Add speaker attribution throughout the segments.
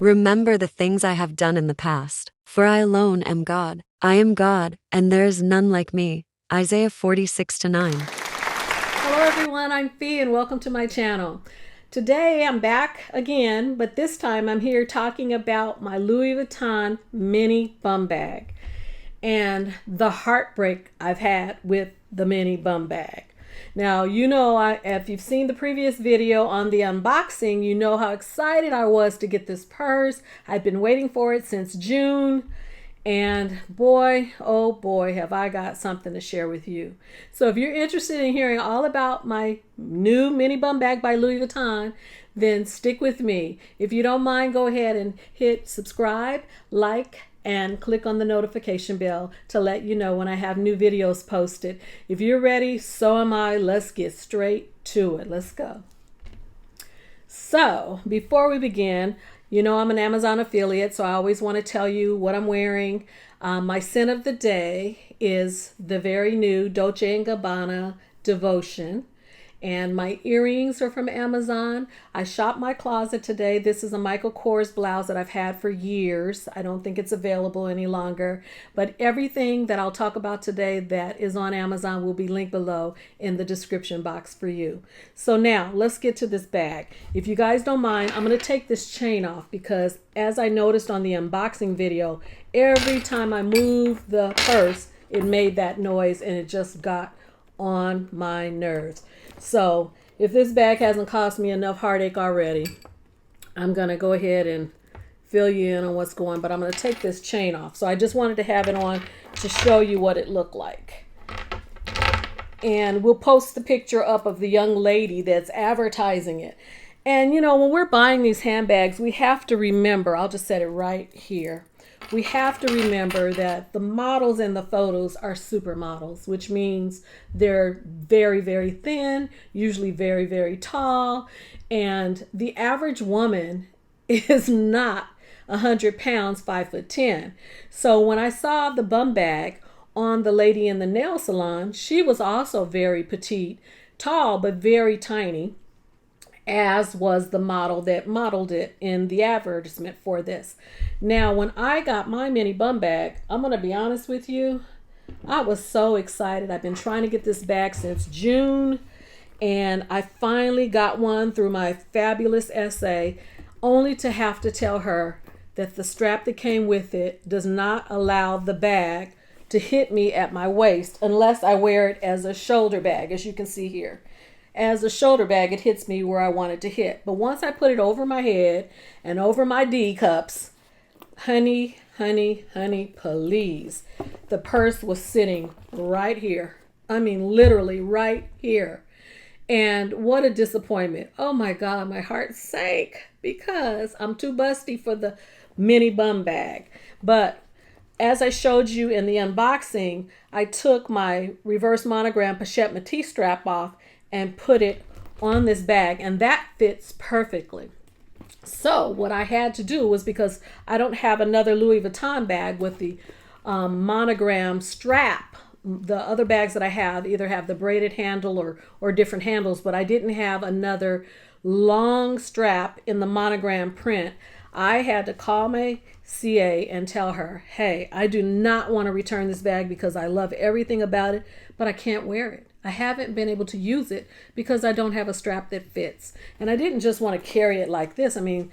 Speaker 1: Remember the things I have done in the past, for I alone am God. I am God, and there is none like me. Isaiah 46:9.
Speaker 2: Hello everyone, I'm Fee and welcome to my channel. Today I'm back again, but this time I'm here talking about my Louis Vuitton mini bum bag and the heartbreak I've had with the mini bum bag. Now, you know, if you've seen the previous video on the unboxing, you know how excited I was to get this purse. I've been waiting for it since June. And boy, oh boy, have I got something to share with you. So if you're interested in hearing all about my new mini bum bag by Louis Vuitton, then stick with me. If you don't mind, go ahead and hit subscribe, like, and click on the notification bell to let you know when I have new videos posted. If you're ready, so am I. Let's get straight to it. Let's go. So before we begin, you know I'm an Amazon affiliate, so I always want to tell you what I'm wearing. My scent of the day is the very new Dolce & Gabbana Devotion. And my earrings are from Amazon. I shopped my closet today. This is a Michael Kors blouse that I've had for years. I don't think it's available any longer. But everything that I'll talk about today that is on Amazon will be linked below in the description box for you. So now let's get to this bag. If you guys don't mind, I'm going to take this chain off because as I noticed on the unboxing video, every time I moved the purse, it made that noise and it just got on my nerves. So if this bag hasn't caused me enough heartache already, I'm going to go ahead and fill you in on what's going on. But I'm going to take this chain off. So I just wanted to have it on to show you what it looked like. And we'll post the picture up of the young lady that's advertising it. And you know, when we're buying these handbags, we have to remember, I'll just set it right here. We have to remember that the models in the photos are supermodels, which means they're very, very thin, usually very, very tall. And the average woman is not 100 pounds, 5'10". So when I saw the bum bag on the lady in the nail salon, she was also very petite, tall, but very tiny, as was the model that modeled it in the advertisement for this. Now, when I got my mini bum bag, I'm going to be honest with you, I was so excited. I've been trying to get this bag since June, and I finally got one through my fabulous essay, only to have to tell her that the strap that came with it does not allow the bag to hit me at my waist unless I wear it as a shoulder bag, as you can see here. As a shoulder bag, it hits me where I want it to hit. But once I put it over my head and over my D cups, honey, honey, honey, please. The purse was sitting right here. I mean, literally right here. And what a disappointment. Oh my God, my heart sank because I'm too busty for the mini bum bag. But as I showed you in the unboxing, I took my reverse monogram Pochette Métis strap off and put it on this bag, and that fits perfectly. So what I had to do was, because I don't have another Louis Vuitton bag with the monogram strap, the other bags that I have either have the braided handle or different handles, but I didn't have another long strap in the monogram print. I had to call my CA and tell her, hey, I do not want to return this bag because I love everything about it, but I can't wear it. I haven't been able to use it because I don't have a strap that fits. And I didn't just want to carry it like this. I mean,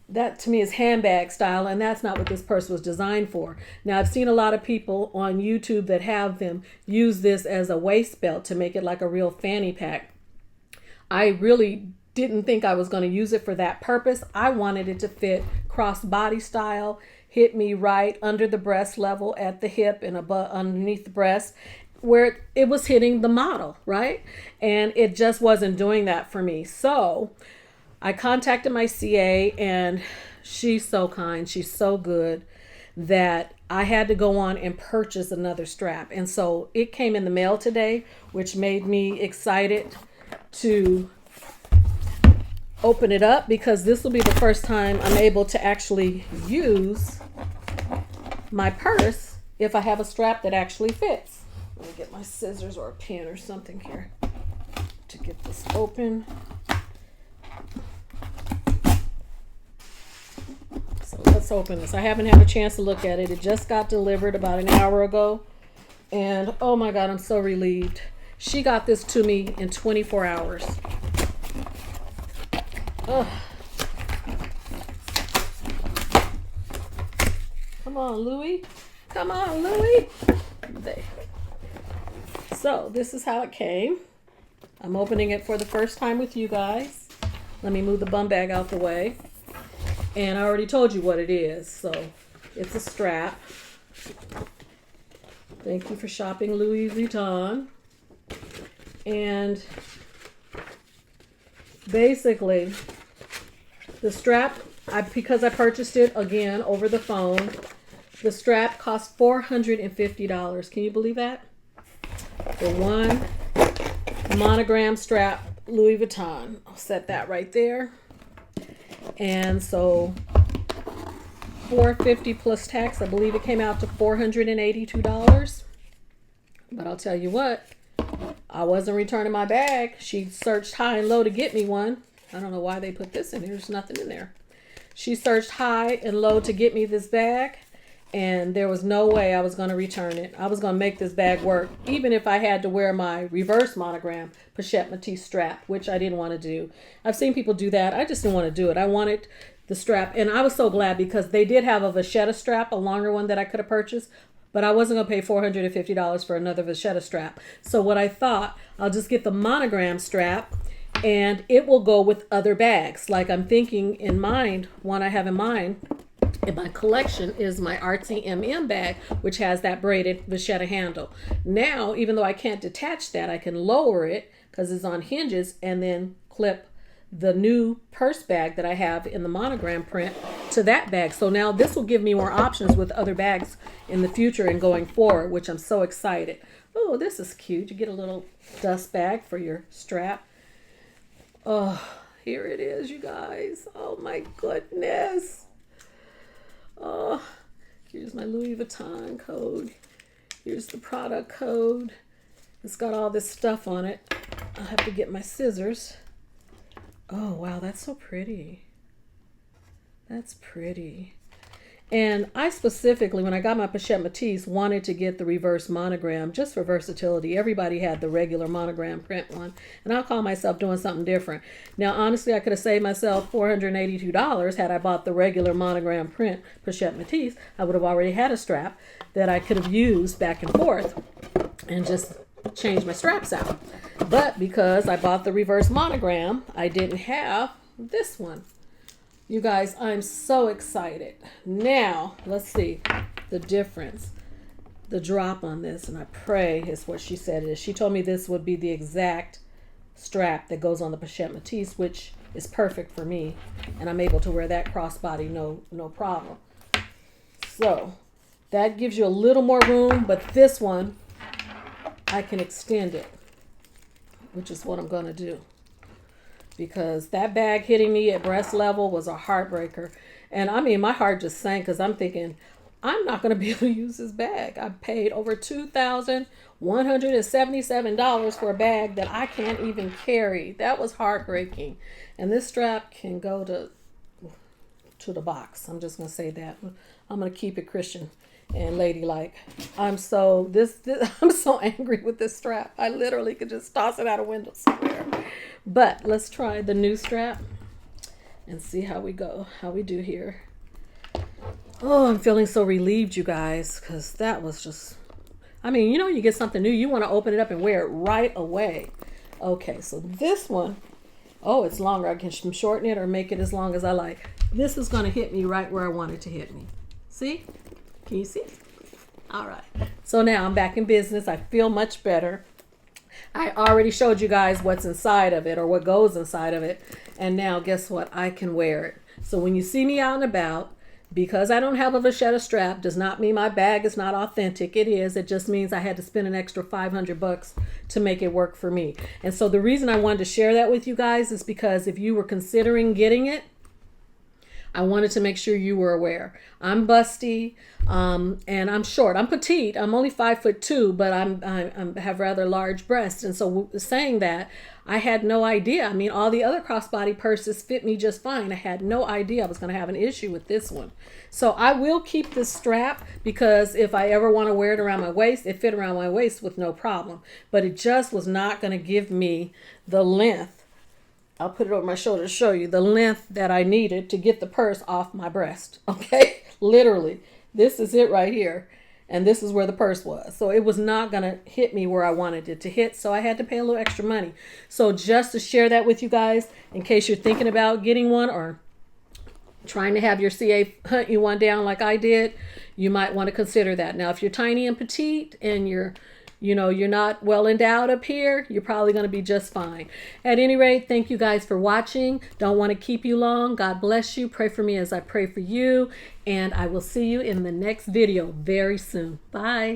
Speaker 2: that to me is handbag style, and that's not what this purse was designed for. Now, I've seen a lot of people on YouTube that have them use this as a waist belt to make it like a real fanny pack. I really didn't think I was going to use it for that purpose. I wanted it to fit cross-body style, hit me right under the breast level at the hip and above underneath the breast, where it was hitting the model, right? And it just wasn't doing that for me. So I contacted my CA, and she's so kind, she's so good, that I had to go on and purchase another strap. And so it came in the mail today, which made me excited to open it up, because this will be the first time I'm able to actually use my purse if I have a strap that actually fits. Let me get my scissors or a pen or something here to get this open. let's open this. I haven't had a chance to look at it. It just got delivered about an hour ago. And oh my God, I'm so relieved. She got this to me in 24 hours. Ugh. Come on, Louis. Come on, Louis. There. So this is how it came. I'm opening it for the first time with you guys. Let me move the bum bag out the way. And I already told you what it is. So it's a strap. Thank you for shopping Louis Vuitton. And basically, the strap, because I purchased it again over the phone, the strap cost $450. Can you believe that? For one monogram strap, Louis Vuitton. I'll set that right there. And so $450 plus tax. I believe it came out to $482. But I'll tell you what, I wasn't returning my bag. She searched high and low to get me one. I don't know why they put this in here. There's nothing in there. She searched high and low to get me this bag, and there was no way I was going to return it. I was going to make this bag work, even if I had to wear my reverse monogram Pochette Métis strap, which I didn't want to do. I've seen people do that. I just didn't want to do it. I wanted the strap, and I was so glad because they did have a Vachetta strap, a longer one that I could have purchased, but I wasn't going to pay $450 for another Vachetta strap. So what I thought, I'll just get the monogram strap, and it will go with other bags. Like I'm thinking in mind, one I have in mind in my collection is my Artsy MM bag, which has that braided Vachetta handle. Now, even though I can't detach that, I can lower it because it's on hinges and then clip the new purse bag that I have in the monogram print to that bag. So now this will give me more options with other bags in the future and going forward, which I'm so excited. Oh, this is cute. You get a little dust bag for your strap. Oh, here it is, you guys. Oh my goodness. Oh, here's my Louis Vuitton code. Here's the product code. It's got all this stuff on it. I'll have to get my scissors. Oh, wow, that's so pretty. That's pretty. And I specifically, when I got my Pochette Métis, wanted to get the reverse monogram just for versatility. Everybody had the regular monogram print one, and I'll call myself doing something different. Now, honestly, I could have saved myself $482 had I bought the regular monogram print Pochette Métis. I would have already had a strap that I could have used back and forth and just change my straps out. But because I bought the reverse monogram, I didn't have this one. You guys, I'm so excited. Now, let's see the difference. The drop on this, and I pray is what she said it is. She told me this would be the exact strap that goes on the Pochette Métis, which is perfect for me. And I'm able to wear that crossbody no problem. So that gives you a little more room, but this one, I can extend it, which is what I'm going to do. Because that bag hitting me at breast level was a heartbreaker. And I mean, my heart just sank because I'm thinking, I'm not going to be able to use this bag. I paid over $2,177 for a bag that I can't even carry. That was heartbreaking. And this strap can go to the box. I'm just going to say that. I'm going to keep it Christian and ladylike. I'm so angry with this strap. I literally could just toss it out a window somewhere. But let's try the new strap and see how we do here. Oh, I'm feeling so relieved, you guys, because that was just, I mean, you know, you get something new, you want to open it up and wear it right away. Okay, so this one, oh, it's longer. I can shorten it or make it as long as I like. This is going to hit me right where I want it to hit me. See? Can you see? All right. So now I'm back in business. I feel much better. I already showed you guys what's inside of it or what goes inside of it. And now guess what? I can wear it. So when you see me out and about, because I don't have a Vachetta strap, does not mean my bag is not authentic. It is. It just means I had to spend an extra $500 to make it work for me. And so the reason I wanted to share that with you guys is because if you were considering getting it, I wanted to make sure you were aware. I'm busty, and I'm short. I'm petite. I'm only 5'2", but I have rather large breasts. And so saying that, I had no idea. I mean, all the other crossbody purses fit me just fine. I had no idea I was going to have an issue with this one. So I will keep this strap, because if I ever want to wear it around my waist, it fit around my waist with no problem. But it just was not going to give me the length. I'll put it over my shoulder to show you the length that I needed to get the purse off my breast. Okay, literally, this is it right here. And this is where the purse was. So it was not going to hit me where I wanted it to hit. So I had to pay a little extra money. So just to share that with you guys, in case you're thinking about getting one or trying to have your CA hunt you one down like I did, you might want to consider that. Now, if you're tiny and petite and you're not well endowed up here, you're probably going to be just fine. At any rate, thank you guys for watching. Don't want to keep you long. God bless you. Pray for me as I pray for you. And I will see you in the next video very soon. Bye.